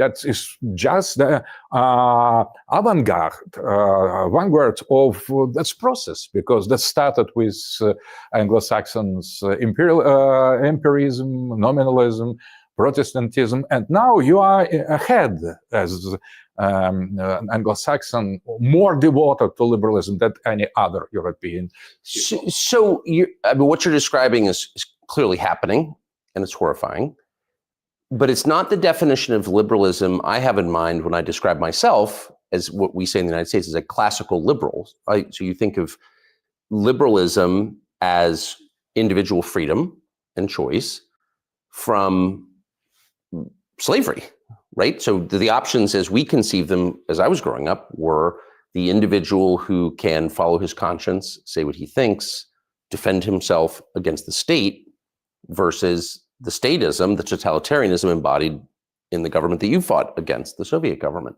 that is just the vanguard of this process, because that started with Anglo-Saxons empirism, nominalism, Protestantism, and now you are ahead as Anglo-Saxon, more devoted to liberalism than any other European. So what you're describing is clearly happening, and it's horrifying. But it's not the definition of liberalism I have in mind when I describe myself as what we say in the United States as a classical liberal. Right? So you think of liberalism as individual freedom and choice from slavery, right? So the options as we conceived them as I was growing up were the individual who can follow his conscience, say what he thinks, defend himself against the state, versus the statism, the totalitarianism embodied in the government that you fought against, the Soviet government.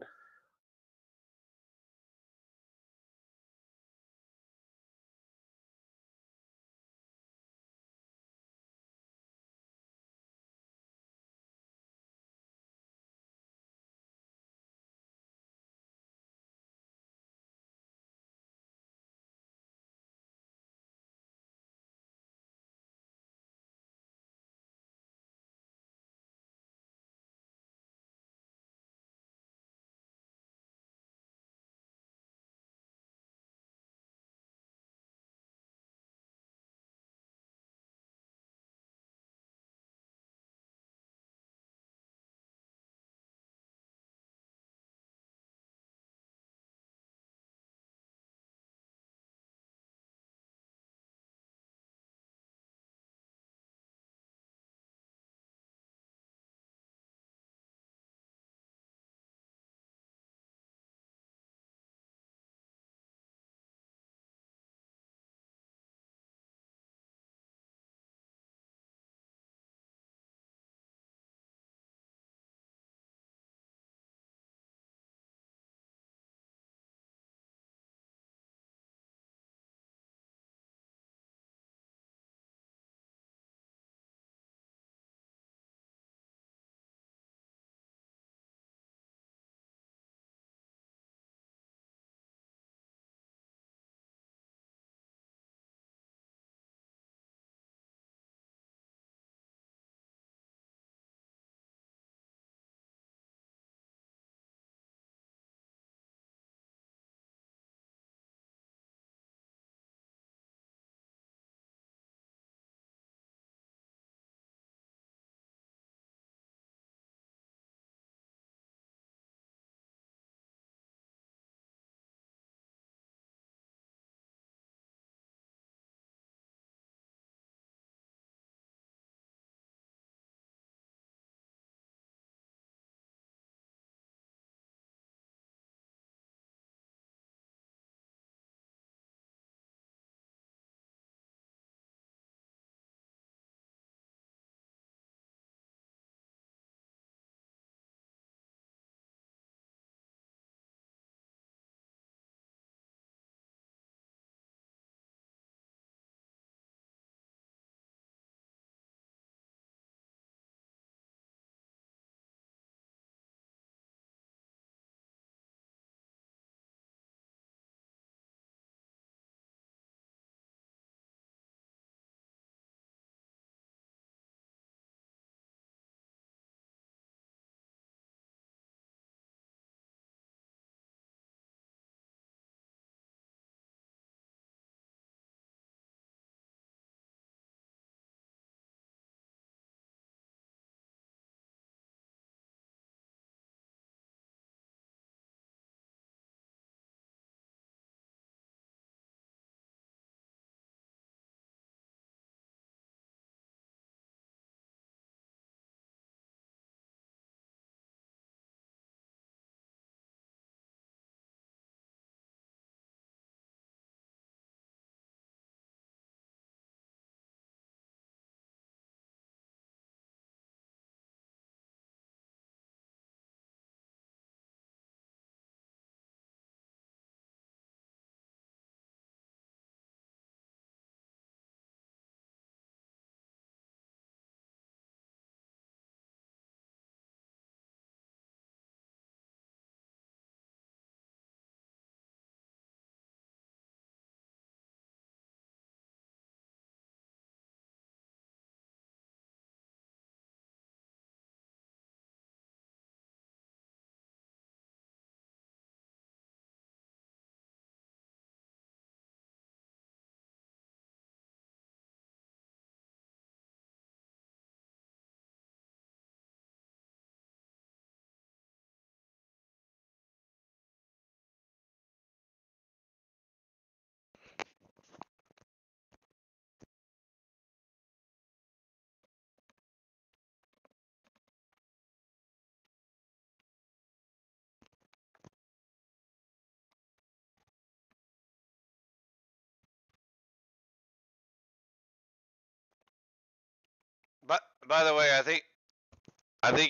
But by the way, I think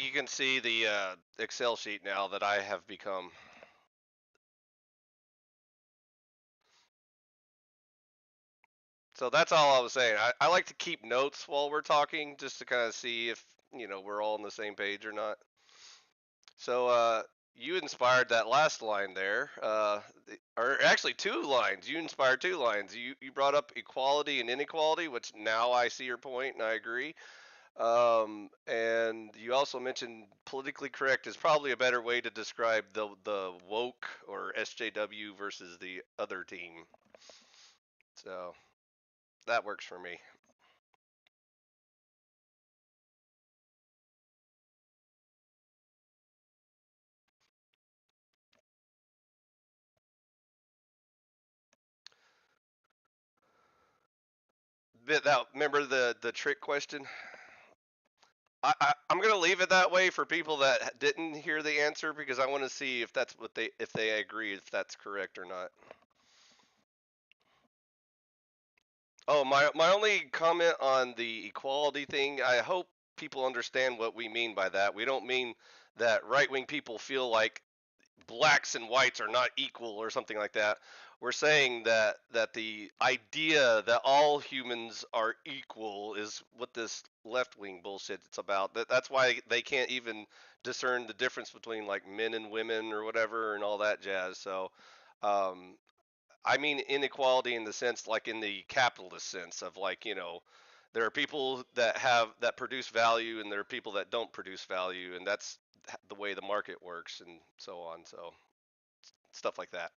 you can see the Excel sheet now that I have become. So that's all I was saying. I like to keep notes while we're talking, just to kind of see if we're all on the same page or not. So you inspired that last line there, or actually two lines. You inspired two lines. You brought up equality and inequality, which now I see your point and I agree. And you also mentioned politically correct is probably a better way to describe the woke or SJW versus the other team. So that works for me. Bit that. Remember the trick question? I'm gonna leave it that way for people that didn't hear the answer because I want to see if that's what if they agree if that's correct or not. Oh, my only comment on the equality thing, I hope people understand what we mean by that. We don't mean that right wing people feel like blacks and whites are not equal or something like that. We're saying that the idea that all humans are equal is what this left wing bullshit it's about. That's why they can't even discern the difference between like men and women or whatever and all that jazz. So um, I mean inequality in the sense like in the capitalist sense of like, there are people that produce value and there are people that don't produce value and that's the way the market works and so on. So stuff like that.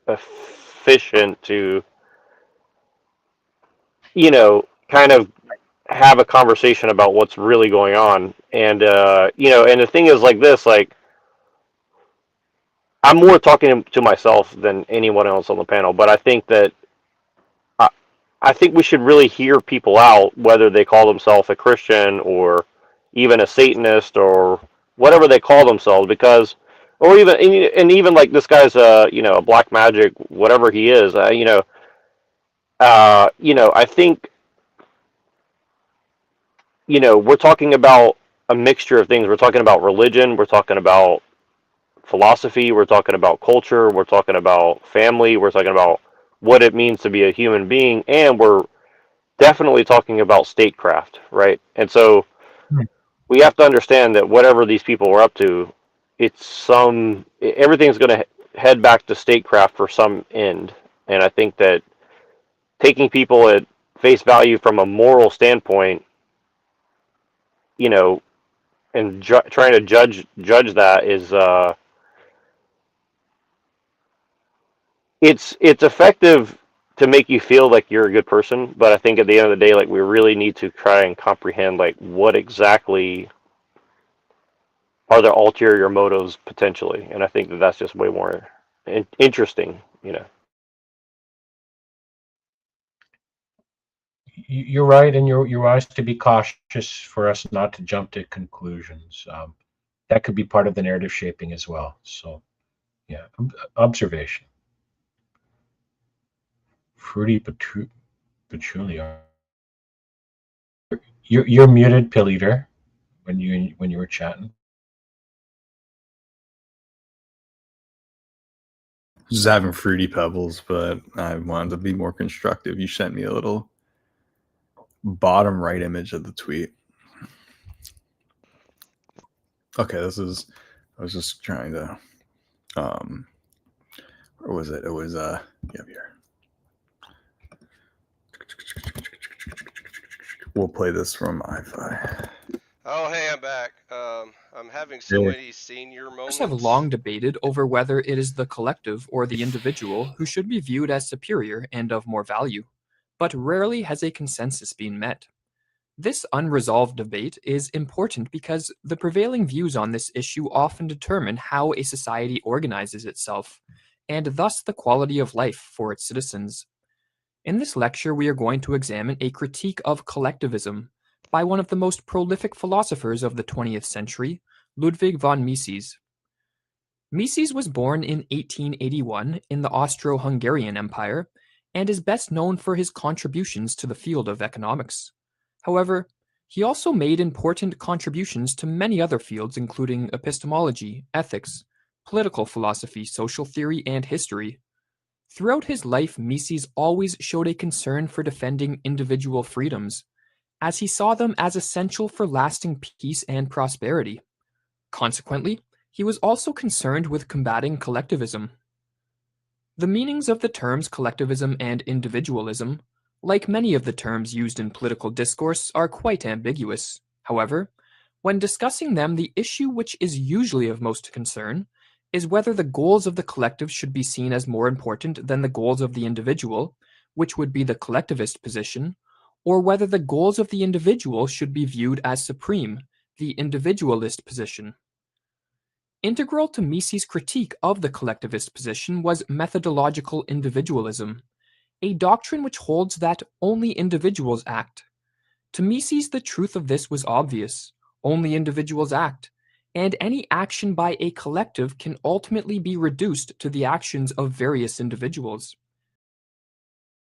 efficient to, kind of have a conversation about what's really going on. And, and the thing is like this, like, I'm more talking to myself than anyone else on the panel, but I think that I, I think we should really hear people out, whether they call themselves a Christian or even a Satanist or whatever they call themselves, because, or even, and even like this guy's a black magic, whatever he is, I think, we're talking about a mixture of things. We're talking about religion, we're talking about philosophy, we're talking about culture, we're talking about family, we're talking about what it means to be a human being, and we're definitely talking about statecraft, right? And so we have to understand that whatever these people are up to, everything's going to head back to statecraft for some end. And I think that taking people at face value from a moral standpoint, and trying to judge that is it's effective to make you feel like you're a good person, but I think at the end of the day, like, we really need to try and comprehend, like, what exactly are their ulterior motives potentially, and I think that that's just way more interesting. You're right, and you're wise to be cautious for us not to jump to conclusions. That could be part of the narrative shaping as well. So, yeah, observation. Fruity patchouli. You're muted, Pilleater, when you were chatting. Just having fruity pebbles, but I wanted to be more constructive. You sent me a little bottom right image of the tweet. Okay, I was just trying to, where was it? It was, here. We'll play this from iFi. Oh, hey, I'm back. I'm having so many senior moments. Have long debated over whether it is the collective or the individual who should be viewed as superior and of more value, but rarely has a consensus been met. This unresolved debate is important because the prevailing views on this issue often determine how a society organizes itself, and thus the quality of life for its citizens. In this lecture, we are going to examine a critique of collectivism by one of the most prolific philosophers of the 20th century, Ludwig von Mises. Mises was born in 1881 in the Austro-Hungarian Empire and is best known for his contributions to the field of economics. However, he also made important contributions to many other fields including epistemology, ethics, political philosophy, social theory, and history. Throughout his life, Mises always showed a concern for defending individual freedoms, as he saw them as essential for lasting peace and prosperity. Consequently, he was also concerned with combating collectivism. The meanings of the terms collectivism and individualism, like many of the terms used in political discourse, are quite ambiguous. However, when discussing them, the issue which is usually of most concern is whether the goals of the collective should be seen as more important than the goals of the individual, which would be the collectivist position, or whether the goals of the individual should be viewed as supreme, the individualist position. Integral to Mises' critique of the collectivist position was methodological individualism, a doctrine which holds that only individuals act. To Mises, the truth of this was obvious. Only individuals act, and any action by a collective can ultimately be reduced to the actions of various individuals.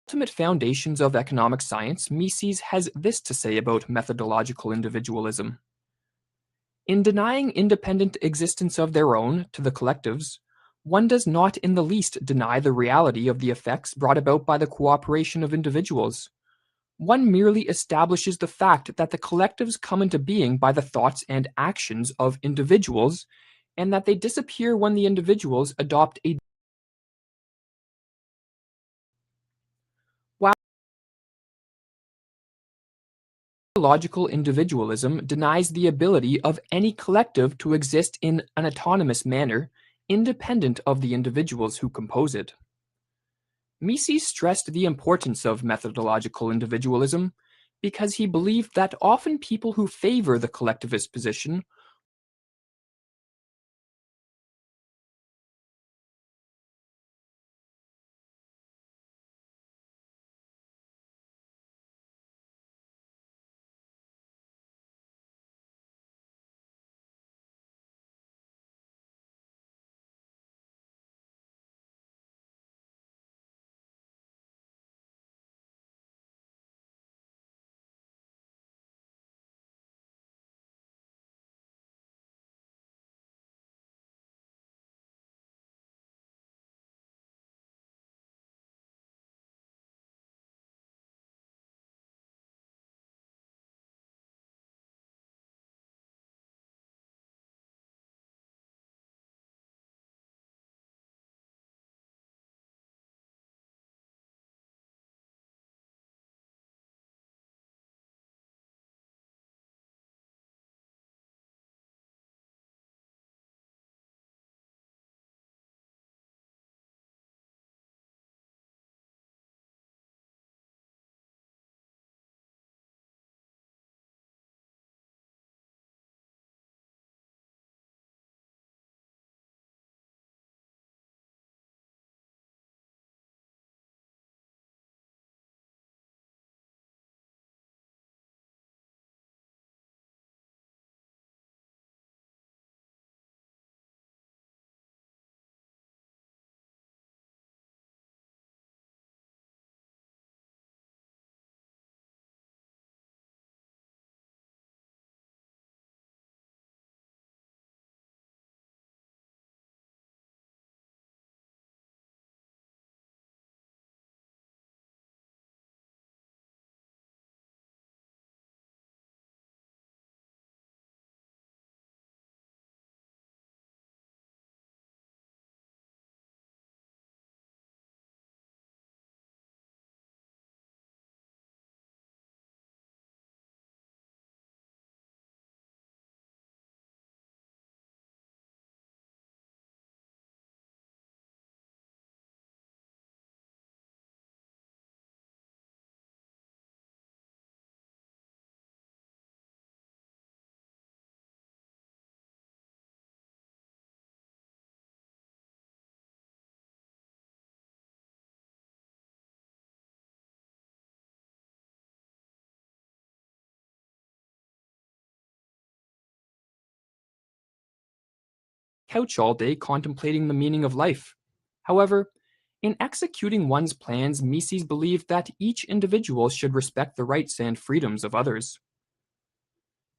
Ultimate foundations of economic science, Mises has this to say about methodological individualism. In denying independent existence of their own to the collectives, one does not in the least deny the reality of the effects brought about by the cooperation of individuals. One merely establishes the fact that the collectives come into being by the thoughts and actions of individuals, and that they disappear when the individuals adopt a logical individualism denies the ability of any collective to exist in an autonomous manner independent of the individuals who compose it. Mises stressed the importance of methodological individualism because he believed that often people who favor the collectivist position couch all day contemplating the meaning of life. However, in executing one's plans, Mises believed that each individual should respect the rights and freedoms of others.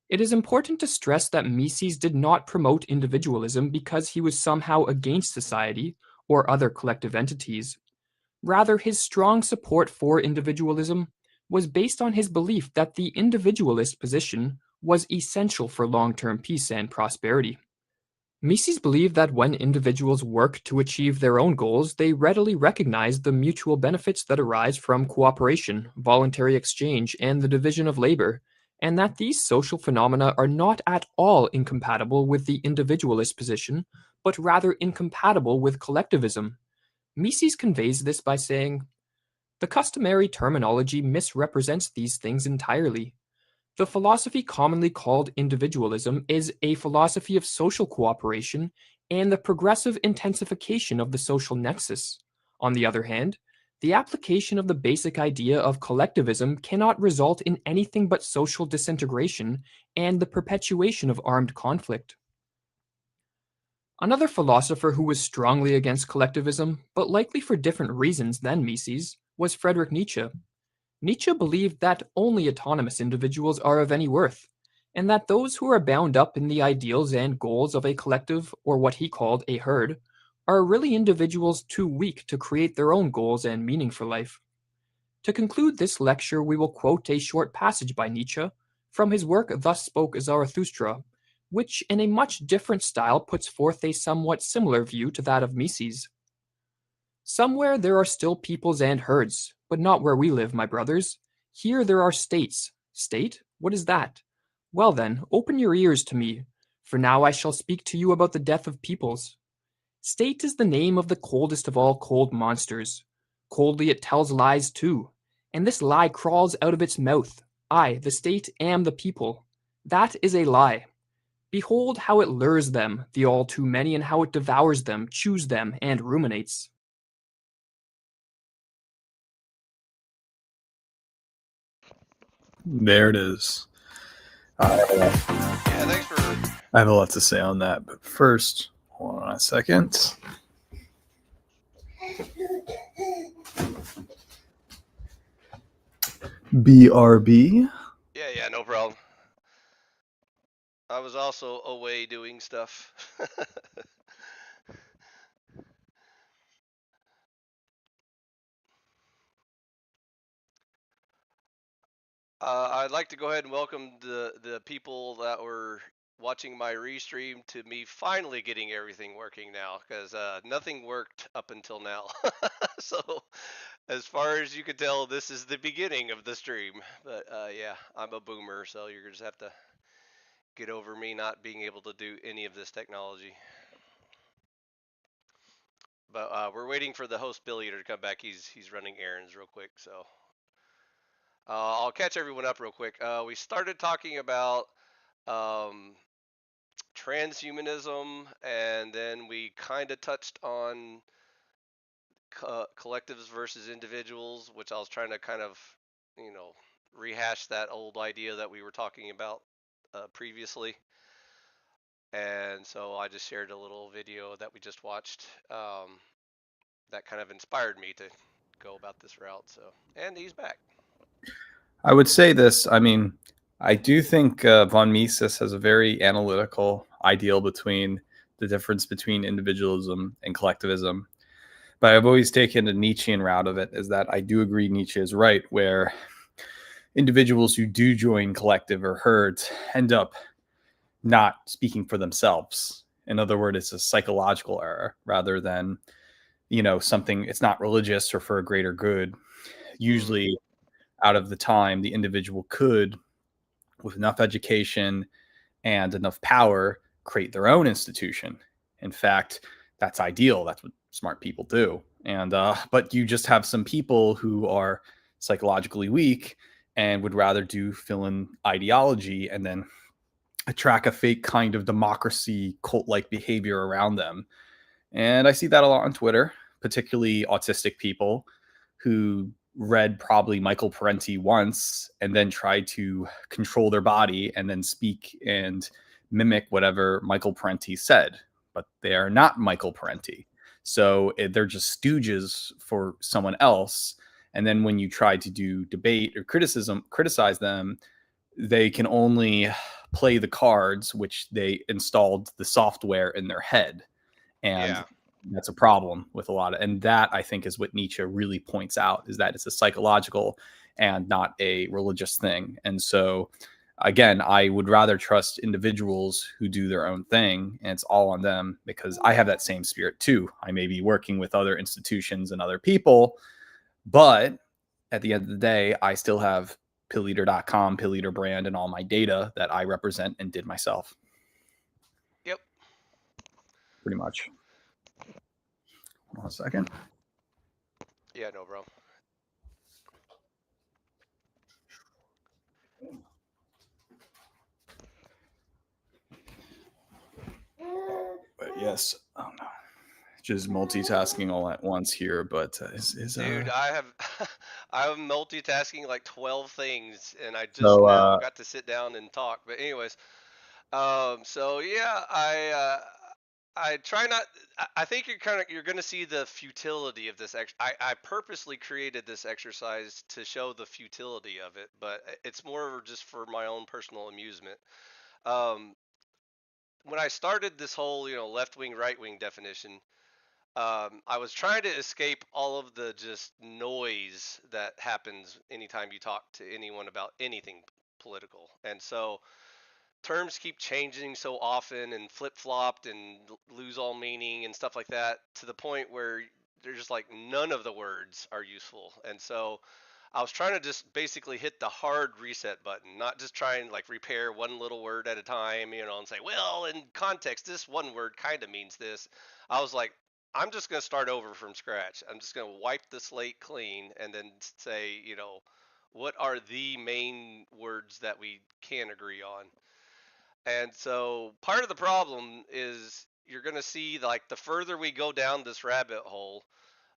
It is important to stress that Mises did not promote individualism because he was somehow against society or other collective entities. Rather, his strong support for individualism was based on his belief that the individualist position was essential for long-term peace and prosperity. Mises believed that when individuals work to achieve their own goals, they readily recognize the mutual benefits that arise from cooperation, voluntary exchange, and the division of labor, and that these social phenomena are not at all incompatible with the individualist position, but rather incompatible with collectivism. Mises conveys this by saying, "The customary terminology misrepresents these things entirely. The philosophy commonly called individualism is a philosophy of social cooperation and the progressive intensification of the social nexus. On the other hand, the application of the basic idea of collectivism cannot result in anything but social disintegration and the perpetuation of armed conflict." Another philosopher who was strongly against collectivism, but likely for different reasons than Mises, was Friedrich Nietzsche. Nietzsche believed that only autonomous individuals are of any worth, and that those who are bound up in the ideals and goals of a collective, or what he called a herd, are really individuals too weak to create their own goals and meaning for life. To conclude this lecture, we will quote a short passage by Nietzsche from his work Thus Spoke Zarathustra, which in a much different style puts forth a somewhat similar view to that of Mises. "Somewhere there are still peoples and herds, but not where we live, my brothers. Here there are states." State? What is that? Well then, open your ears to me, for now I shall speak to you about the death of peoples. State is the name of the coldest of all cold monsters. Coldly it tells lies too, and this lie crawls out of its mouth. I, the state, am the people. That is a lie. Behold how it lures them, the all too many, and how it devours them, chews them, and ruminates. There it is. Yeah, thanks for. I have a lot to say on that, but first, hold on a second. BRB. Yeah, no problem. I was also away doing stuff. I'd like to go ahead and welcome the people that were watching my restream to me finally getting everything working now, because nothing worked up until now. So as far as you can tell, this is the beginning of the stream. But yeah, I'm a boomer, so you're gonna just have to get over me not being able to do any of this technology. But we're waiting for the host Pilleater to come back. He's running errands real quick, so I'll catch everyone up real quick. We started talking about um, transhumanism, and then we kind of touched on collectives versus individuals, which I was trying to kind of, rehash that old idea that we were talking about previously. And so I just shared a little video that we just watched that kind of inspired me to go about this route. So, and he's back. I would say this. I mean, I do think von Mises has a very analytical ideal between the difference between individualism and collectivism. But I've always taken a Nietzschean route of it, is that I do agree Nietzsche is right, where individuals who do join collective or herds end up not speaking for themselves. In other words, it's a psychological error rather than, something, it's not religious or for a greater good. Usually out of the time, the individual could, with enough education and enough power, create their own institution. In fact, that's ideal. That's what smart people do. And but you just have some people who are psychologically weak and would rather do fill-in ideology and then attract a fake kind of democracy cult-like behavior around them. And I see that a lot on Twitter, particularly autistic people who read probably Michael Parenti once and then tried to control their body and then speak and mimic whatever Michael Parenti said. But they are not Michael Parenti. So they're just stooges for someone else. And then when you try to do debate or criticize them, they can only play the cards which they installed the software in their head. And Yeah. that's a problem with a lot of, and that I think is what Nietzsche really points out, is that it's a psychological and not a religious thing. And so again, I would rather trust individuals who do their own thing, and it's all on them, because I have that same spirit too. I may be working with other institutions and other people, but at the end of the day, I still have Pilleater.com, Pilleater brand, and all my data that I represent and did myself. Yep. Pretty much. Hold on a second. Yeah, no, bro. But yes, oh no, just multitasking all at once here. But Dude, I'm multitasking like 12 things, and I just So, now got to sit down and talk. But anyways, so yeah, I try not. I think you're gonna see the futility of this. I purposely created this exercise to show the futility of it, but it's more just for my own personal amusement. Um, when I started this whole, left wing, right wing definition, I was trying to escape all of the just noise that happens anytime you talk to anyone about anything political. And so terms keep changing so often and flip flopped and lose all meaning and stuff like that, to the point where they're just like none of the words are useful. And so I was trying to just basically hit the hard reset button, not just try and like repair one little word at a time, and say, well, in context, this one word kind of means this. I was like, I'm just going to start over from scratch. I'm just going to wipe the slate clean and then say, what are the main words that we can agree on? And so part of the problem is you're going to see like the further we go down this rabbit hole,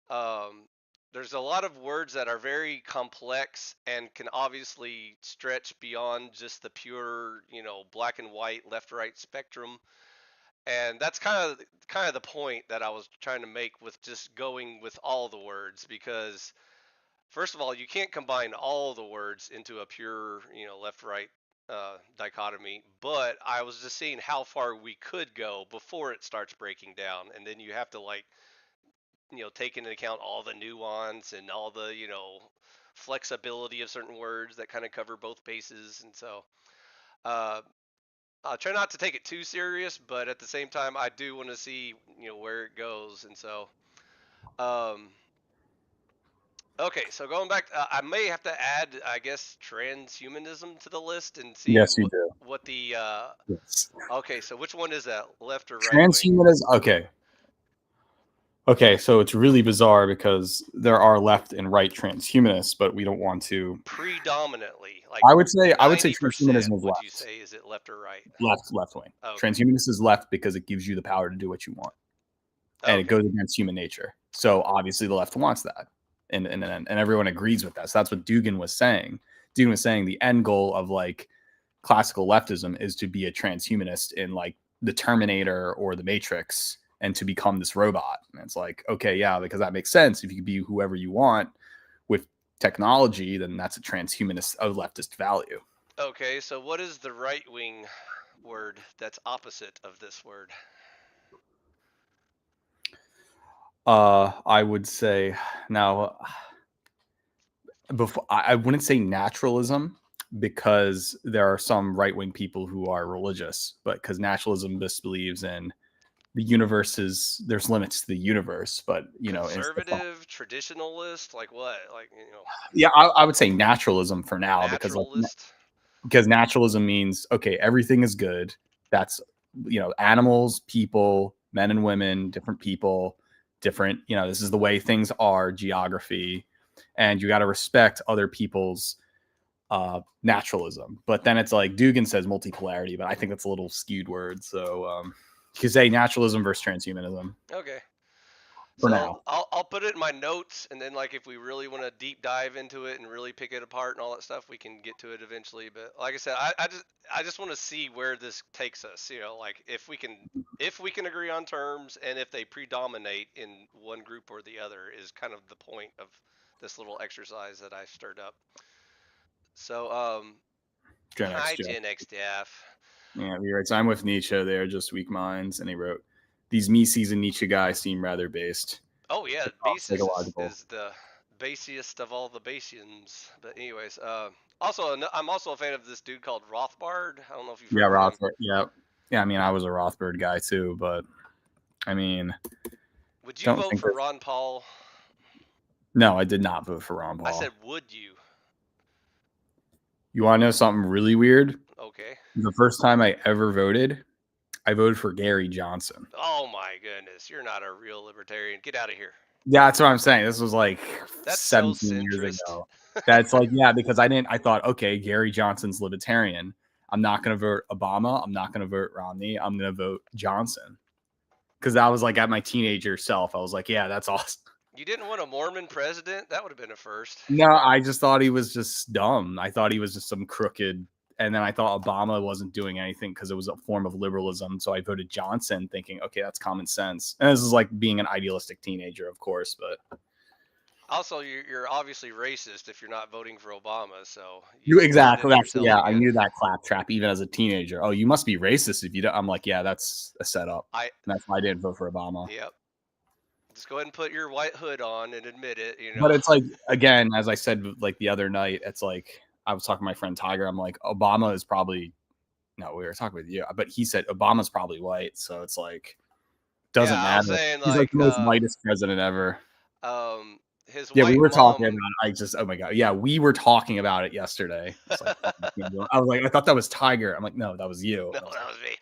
um, there's a lot of words that are very complex and can obviously stretch beyond just the pure, black and white, left right spectrum. And that's kind of the point that I was trying to make with just going with all the words, because first of all, you can't combine all the words into a pure, left right dichotomy. But I was just seeing how far we could go before it starts breaking down, and then you have to like take into account all the nuance and all the flexibility of certain words that kind of cover both bases. And so uh, I'll try not to take it too serious, but at the same time, I do want to see where it goes. And so um, okay, so going back, I may have to add, I guess, transhumanism to the list and see Yes, you do. what the Yes. okay, so which one is that, left or right wing? Transhumanism. Okay. Okay, so it's really bizarre because there are left and right transhumanists, but we don't want to. Predominantly, like I would say 90%, transhumanism is would you left. say, is it left or right? Left wing. Okay. Transhumanist is left because it gives you the power to do what you want, and it Okay. goes against human nature. So obviously the left wants that, and everyone agrees with that. So that's what Dugan was saying. Dugan was saying the end goal of like classical leftism is to be a transhumanist in like the Terminator or the Matrix, and to become this robot. And it's like, okay, yeah, because that makes sense. If you can be whoever you want with technology, then that's a transhumanist, a leftist value. Okay, so what is the right wing word that's opposite of this word? I would say now, before I wouldn't say naturalism, because there are some right wing people who are religious, but because naturalism disbelieves in the universe there's limits to the universe, but Conservative, traditionalist, like what? Like, yeah, I would say naturalism for now, naturalist. because naturalism means okay, everything is good. That's animals, people, men and women, different people, different. This is the way things are, geography, and you got to respect other people's naturalism. But then it's like Dugan says multipolarity, but I think that's a little skewed word. So you could say naturalism versus transhumanism. Okay. For So now. I'll put it in my notes, and then like if we really want to deep dive into it and really pick it apart and all that stuff, we can get to it eventually. But like I said, I just want to see where this takes us. Like if we can agree on terms, and if they predominate in one group or the other is kind of the point of this little exercise that I stirred up. So Gen X hi Jeff. Gen X Jeff. Yeah, he writes, I'm with Nietzsche. They are just weak minds. And he wrote, these Mises and Nietzsche guys seem rather based. Oh yeah, Mises psychological. is the basiest of all the Basians. But anyways, also I'm also a fan of this dude called Rothbard. I don't know if you've heard of him. Rothbard. Yeah. I mean, I was a Rothbard guy too, but I mean, would you vote for Ron Paul? No, I did not vote for Ron Paul. I said, would you? You want to know something really weird? Okay. The first time I ever voted, I voted for Gary Johnson. Oh my goodness, you're not a real libertarian. Get out of here. Yeah, that's what I'm saying. This was like that's 17 years ago. That's like, yeah, because I thought, okay, Gary Johnson's libertarian. I'm not going to vote Obama. I'm not going to vote Romney. I'm going to vote Johnson. Because I was like at my teenager self. I was like, yeah, that's awesome. You didn't want a Mormon president? That would have been a first. No, I just thought he was just dumb. I thought he was just some crooked. And then I thought Obama wasn't doing anything because it was a form of liberalism. So I voted Johnson thinking, okay, that's common sense. And this is like being an idealistic teenager, of course. But also, you're obviously racist if you're not voting for Obama. So exactly. Yeah, I knew that claptrap even as a teenager. Oh, you must be racist if you don't. I'm like, yeah, that's a setup. That's why I didn't vote for Obama. Yep. Just go ahead and put your white hood on and admit it. But it's like, again, as I said, like the other night, it's like I was talking to my friend Tiger. I'm like, Obama is probably we were talking with you, but he said Obama's probably white. So it's like, doesn't matter. Saying, he's like the most whitest president ever. his Yeah, we white were talking mom. about it. I just, oh my God. Yeah, we were talking about it yesterday. It's like, I was like, I thought that was Tiger. I'm like, no, that was you. No, I was that like, was me.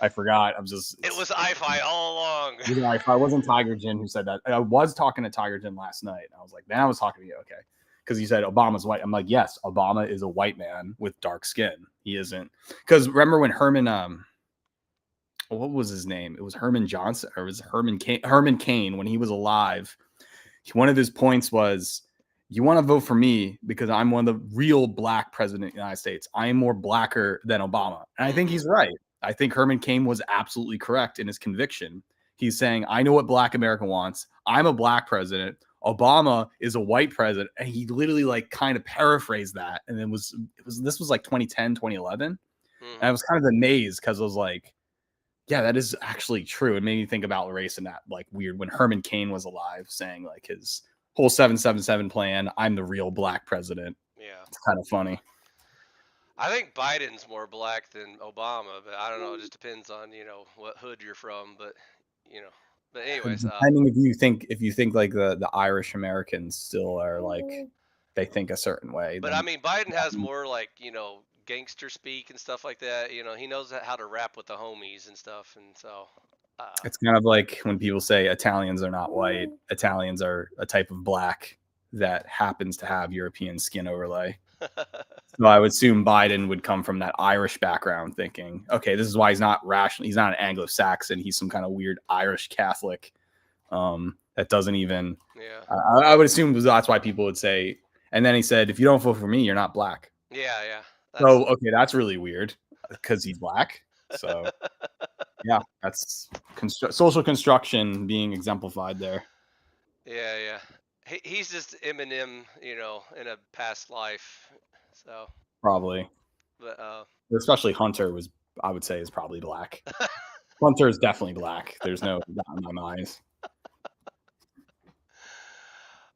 I forgot. I'm just, It was I-Fi all along. you know, if I wasn't Tiger Jin who said that, I was talking to Tiger Jin last night. I was like, man, I was talking to you. Okay. Because you said Obama's white. I'm like, yes, Obama is a white man with dark skin. He isn't. Because remember when Herman, what was his name? It was Herman Johnson, or was it Herman Cain? Herman Cain, when he was alive, one of his points was, you want to vote for me because I'm one of the real black president of the United States. I am more blacker than Obama. And I think he's right. I think Herman Cain was absolutely correct in his conviction. He's saying, I know what black America wants. I'm a black president. Obama is a white president. And he literally like kind of paraphrased that. And then this was like 2010, 2011. And I was kind of amazed because I was like, yeah, that is actually true. It made me think about race and that like weird when Herman Cain was alive saying like his whole 777 plan, I'm the real black president. Yeah. It's kind of funny. I think Biden's more black than Obama, but I don't know. It just depends on, what hood you're from. But, but anyways. Depending if you think like the Irish Americans still are like, they think a certain way. But then, I mean, Biden has more like, gangster speak and stuff like that. He knows how to rap with the homies and stuff. And so. It's kind of like when people say Italians are not white. Italians are a type of black that happens to have European skin overlay. So I would assume Biden would come from that Irish background thinking, okay, this is why he's not rational. He's not an Anglo-Saxon. He's some kind of weird Irish Catholic that doesn't even. Yeah. I would assume that's why people would say. And then he said, if you don't vote for me, you're not black. Yeah, yeah. So, okay, that's really weird because he's black. So, yeah, that's social construction being exemplified there. Yeah, yeah. He's just Eminem, in a past life. So probably. But especially Hunter I would say, is probably black. Hunter is definitely black. There's no doubt in my mind.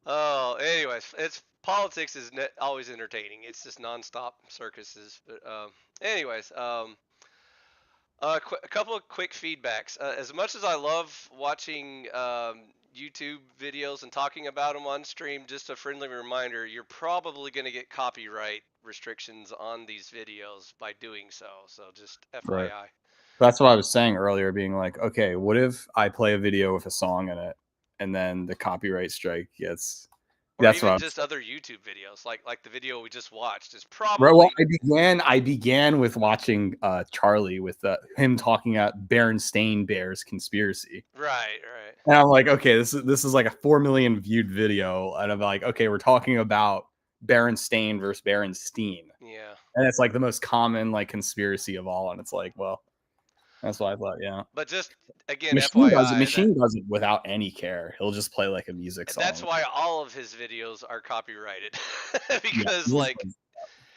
Oh, anyways, politics is always entertaining. It's just nonstop circuses. But anyways, a couple of quick feedbacks. As much as I love watching YouTube videos and talking about them on stream, just a friendly reminder, you're probably going to get copyright restrictions on these videos by doing so. So just FYI. Right. That's what I was saying earlier, being like, okay, what if I play a video with a song in it and then the copyright strike gets... Or that's even what just other YouTube videos, like the video we just watched is probably. Well, I began with watching Charlie with him talking about Berenstain Bears conspiracy. Right, right. And I'm like, okay, this is like a 4 million viewed video, and I'm like, okay, we're talking about Berenstain versus Berenstein. Yeah. And it's like the most common like conspiracy of all, and it's like, well, that's what I thought, yeah. But just again, Machine FYI, does it without any care. He'll just play like a music song. That's why all of his videos are copyrighted. Because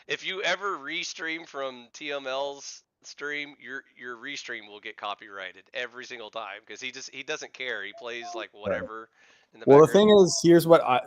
if you ever restream from TML's stream, your restream will get copyrighted every single time because he doesn't care. He plays like whatever in the background. The thing is,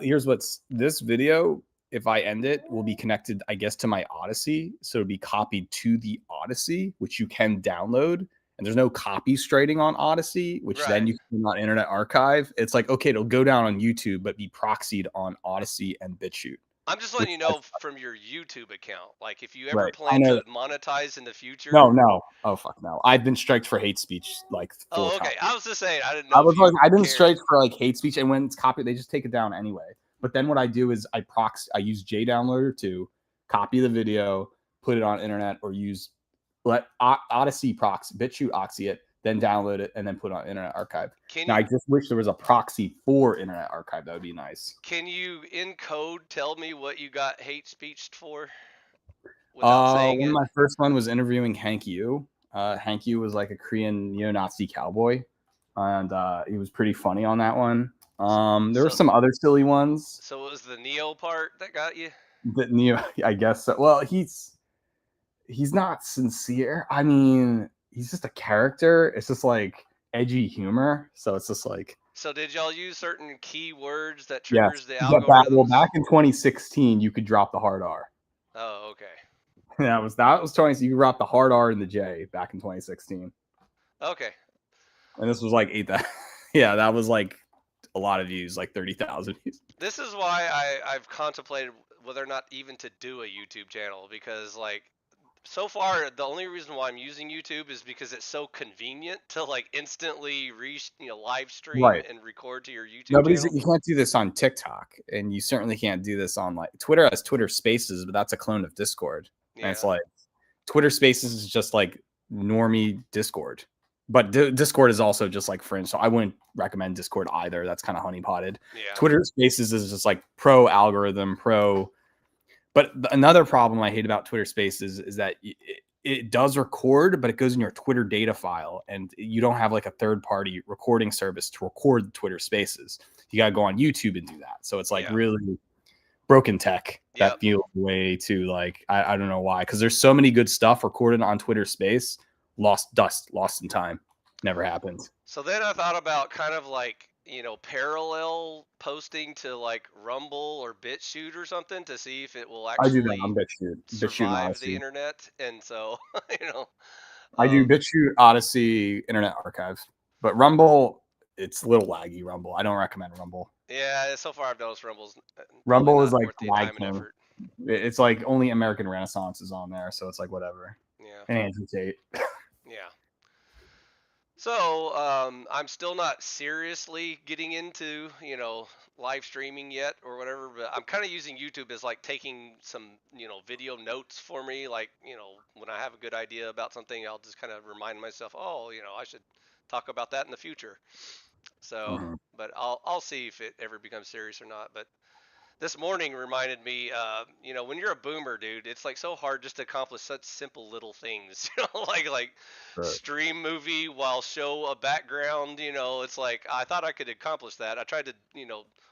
here's what's this video. If I end it, will be connected, I guess, to my Odyssey. So it'll be copied to the Odyssey, which you can download. And there's no copy striking on Odyssey, which then you can on Internet Archive. It's like, okay, it'll go down on YouTube, but be proxied on Odyssey and BitChute. I'm just letting you know from your YouTube account. Like, if you ever plan to monetize in the future. No. Oh, fuck no. I've been striked for hate speech like 4 times. Okay. I was just saying, I didn't know. I've been striked for like hate speech, and when it's copied, they just take it down anyway. But then what I do is I use JDownloader to copy the video, put it on internet, or let Odyssey BitChute Oxy it, then download it, and then put it on Internet Archive. I just wish there was a proxy for Internet Archive. That would be nice. Can you, in code, tell me what you got hate speeched for? One of my first one was interviewing Hank Yu. Hank Yu was like a Korean neo-Nazi cowboy, and he was pretty funny on that one. There were some other silly ones. So it was the Neo part that got you? The Neo, I guess so. Well, he's not sincere. I mean, he's just a character. It's just like edgy humor. So it's just like. So did y'all use certain keywords that triggers the algorithm? Well, back in 2016, you could drop the hard R. Oh, okay. that was 20. So you could drop the hard R and the J back in 2016. Okay. And this was like 8. Yeah, that was like a lot of views, like 30,000 views. This is why I've contemplated whether or not even to do a YouTube channel, because like so far the only reason why I'm using YouTube is because it's so convenient to like instantly live stream Right. and record to your YouTube Nobody's channel. you can't do this on TikTok, and you certainly can't do this on like Twitter has Twitter Spaces, but that's a clone of Discord. And it's Yeah. like Twitter Spaces is just like normie Discord. But Discord is also just like fringe, so I wouldn't recommend Discord either. That's kind of honeypotted. Yeah. Twitter Spaces is just like pro algorithm, pro. But another problem I hate about Twitter Spaces is that it does record, but it goes in your Twitter data file, and you don't have like a third-party recording service to record Twitter Spaces. You got to go on YouTube and do that. So it's like really broken tech that feels way too like I don't know why, because there's so many good stuff recorded on Twitter Space. Lost in time. Never happened. So then I thought about kind of like, parallel posting to like Rumble or BitChute or something to see if it will I actually do that on BitChute. survive the internet. And so, I do BitChute, Odyssey, Internet Archive. But Rumble, it's a little laggy, Rumble. I don't recommend Rumble. Yeah, so far I've noticed Rumble is like lag king. It's like only American Renaissance is on there, so it's like whatever. Yeah. And Andrew Tate. Yeah. So I'm still not seriously getting into, live streaming yet or whatever, but I'm kind of using YouTube as like taking some, video notes for me. Like, when I have a good idea about something, I'll just kind of remind myself, oh, I should talk about that in the future. So, but I'll see if it ever becomes serious or not. But this morning reminded me, when you're a boomer, dude, it's like so hard just to accomplish such simple little things, like stream movie while show a background, it's like I thought I could accomplish that. I tried to,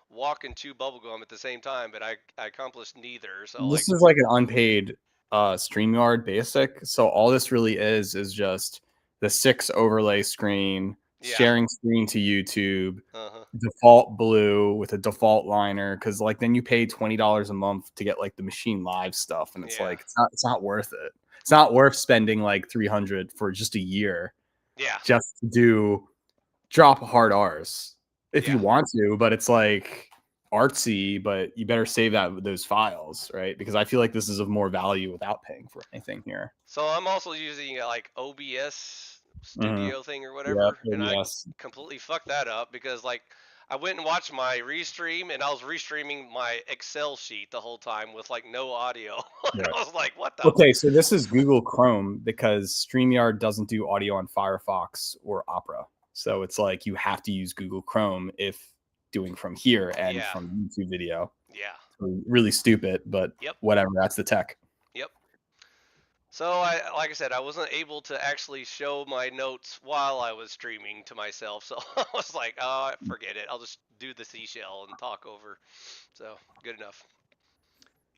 walk and chew bubblegum at the same time, but I accomplished neither. So this is like an unpaid StreamYard basic. So all this really is just the 6 overlay screen, sharing screen to YouTube, default blue with a default liner, because like then you pay $20 a month to get like the machine live stuff, and it's like it's not worth it. It's not worth spending like $300 for just a year. Yeah. Just to drop hard R's if you want to, but it's like artsy, but you better save those files, right? Because I feel like this is of more value without paying for anything here. So I'm also using like OBS studio thing or whatever, and I completely fucked that up because like I went and watched my restream, and I was restreaming my Excel sheet the whole time with like no audio. And I was like, what the? Okay, so this is Google Chrome because StreamYard doesn't do audio on Firefox or Opera. So it's like you have to use Google Chrome if doing from here and from YouTube video. Yeah. So really stupid, but whatever. That's the tech. Yep. So like I said, I wasn't able to actually show my notes while I was streaming to myself. So I was like, oh, forget it. I'll just do the seashell and talk over. So good enough.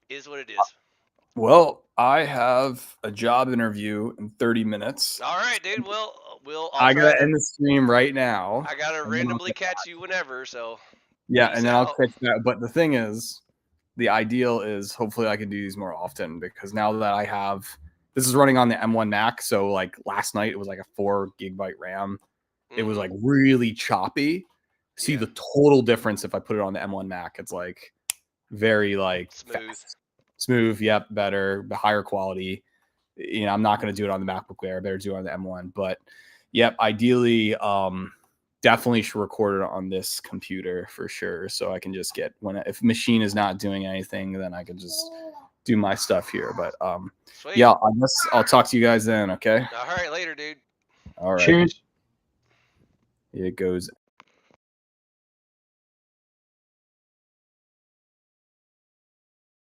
Is what it is. Well, I have a job interview in 30 minutes. All right, dude. I gotta end the stream right now. I gotta randomly catch you whenever. So and then I'll catch that. But the thing is, the ideal is hopefully I can do these more often, because now that I have. This is running on the M1 Mac, so like last night it was like a 4 GB RAM. It was like really choppy. See the total difference if I put it on the M1 Mac. It's like very like smooth, better, higher quality. I'm not going to do it on the MacBook Air. I better do it on the M1. But ideally, definitely should record it on this computer for sure. So I can just get if machine is not doing anything, then I can just do my stuff here. But Sweet. I guess I'll talk to you guys then. Okay. All right, later, dude. All right. Cheers. It goes